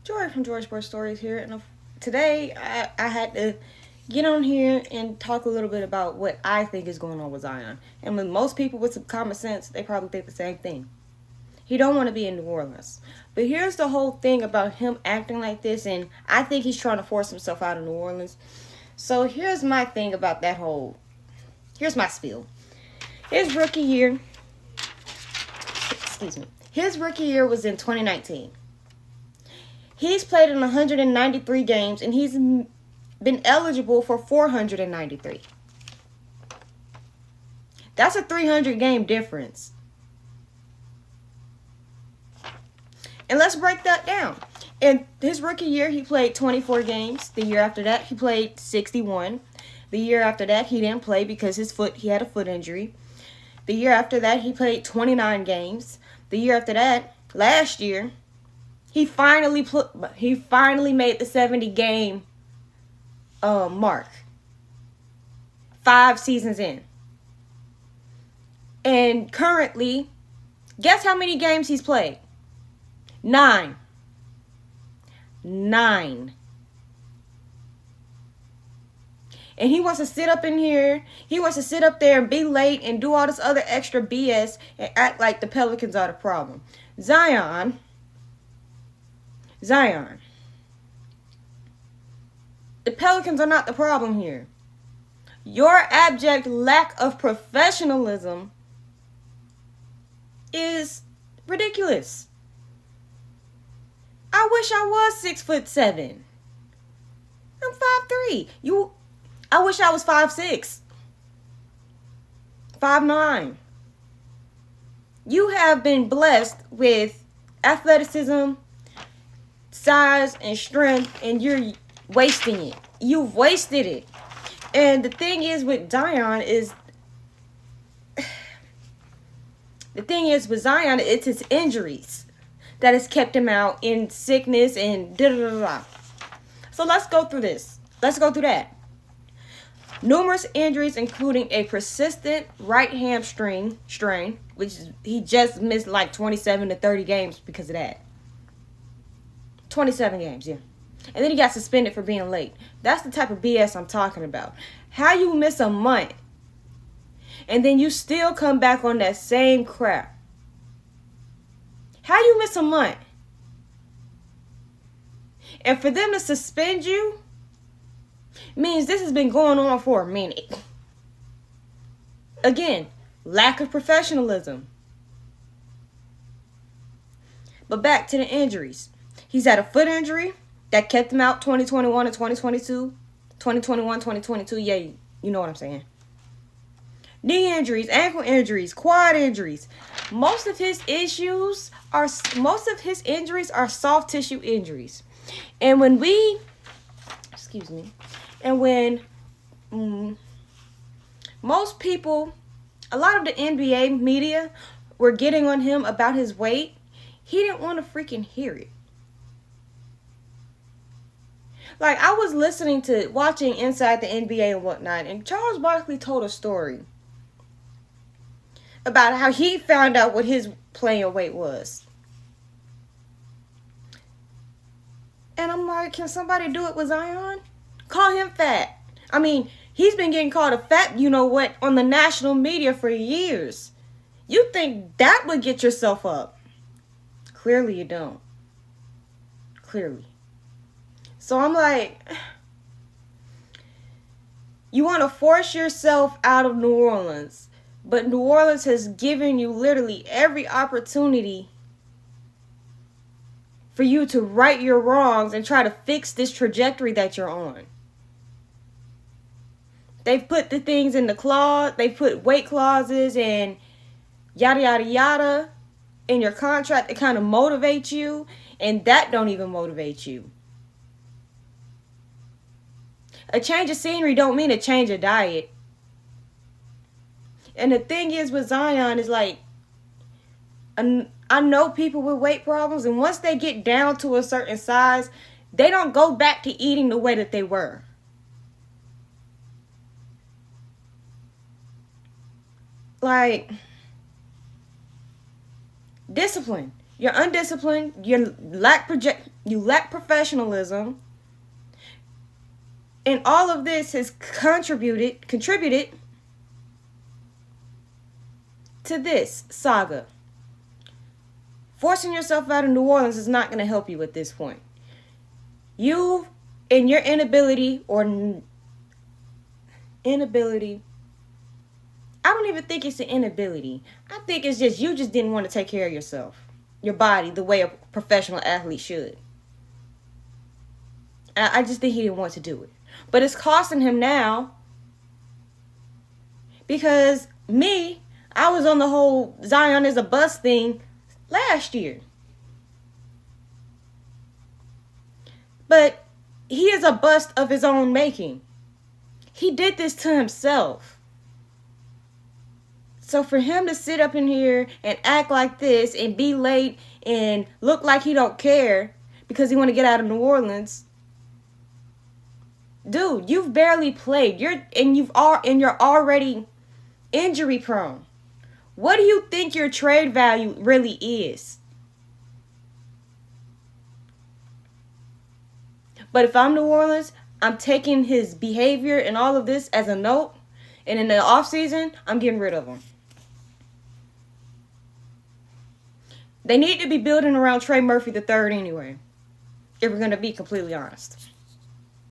Joy from George Sports Stories here, and today I had to get on here and talk a little bit about what I think is going on with Zion. And with most people with some common sense, they probably think the same thing. He don't want to be in New Orleans. But here's the whole thing about him acting like this, and I think he's trying to force himself out of New Orleans. So here's my thing about that whole. Here's my spiel. His rookie year. Excuse me. His rookie year was in 2019. He's played in 193 games, and he's been eligible for 493. That's a 300 game difference. And let's break that down. In his rookie year, he played 24 games. The year after that, he played 61. The year after that, he didn't play because he had a foot injury. The year after that, he played 29 games. The year after that, last year, he finally made the 70 game mark. 5 seasons in. And currently, guess how many games he's played? 9. And he wants to sit up in here. He wants to sit up there and be late and do all this other extra BS and act like the Pelicans are the problem. Zion. The Pelicans are not the problem here. Your abject lack of professionalism is ridiculous. I wish I was 6'7". I'm 5'3". I wish I was 5'6". 5'9". You have been blessed with athleticism, size, and strength, and you're wasting it. You've wasted it. And the thing is with Zion, it's his injuries that has kept him out in sickness and da-da-da-da. So let's go through this. Let's go through that. Numerous injuries, including a persistent right hamstring strain, which he just missed like 27 to 30 games because of that. 27 games, yeah. And then he got suspended for being late. That's the type of BS I'm talking about. How you miss a month and then you still come back on that same crap? How you miss a month? And for them to suspend you means this has been going on for a minute. Again, lack of professionalism. But back to the injuries. He's had a foot injury that kept him out 2021 and 2022. 2021, 2022. Yeah, you know what I'm saying. Knee injuries, ankle injuries, quad injuries. Most of his injuries are soft tissue injuries. And when most people, a lot of the NBA media were getting on him about his weight, he didn't want to freaking hear it. Like, I was watching Inside the NBA and whatnot, and Charles Barkley told a story about how he found out what his playing weight was. And I'm like, can somebody do it with Zion? Call him fat. I mean, he's been getting called a fat, you know what, on the national media for years. You think that would get yourself up? Clearly you don't. Clearly. So I'm like, you want to force yourself out of New Orleans, but New Orleans has given you literally every opportunity for you to right your wrongs and try to fix this trajectory that you're on. They've put the things in the clause, they put weight clauses and yada, yada, yada in your contract to kind of motivate you, and that don't even motivate you. A change of scenery don't mean a change of diet. And the thing is with Zion is like, I know people with weight problems, and once they get down to a certain size, they don't go back to eating the way that they were. Like, discipline. You're undisciplined. You lack You lack professionalism. And all of this has contributed to this saga. Forcing yourself out of New Orleans is not going to help you at this point. You and your inability, I don't even think it's an inability. I think it's just you just didn't want to take care of yourself, your body, the way a professional athlete should. I just think he didn't want to do it. But it's costing him now because I was on the whole Zion is a bust thing last year. But he is a bust of his own making. He did this to himself. So for him to sit up in here and act like this and be late and look like he don't care because he want to get out of New Orleans, dude, you've barely played. You're already injury prone. What do you think your trade value really is? But if I'm New Orleans, I'm taking his behavior and all of this as a note, and in the offseason, I'm getting rid of him. They need to be building around Trey Murphy III anyway, if we're going to be completely honest.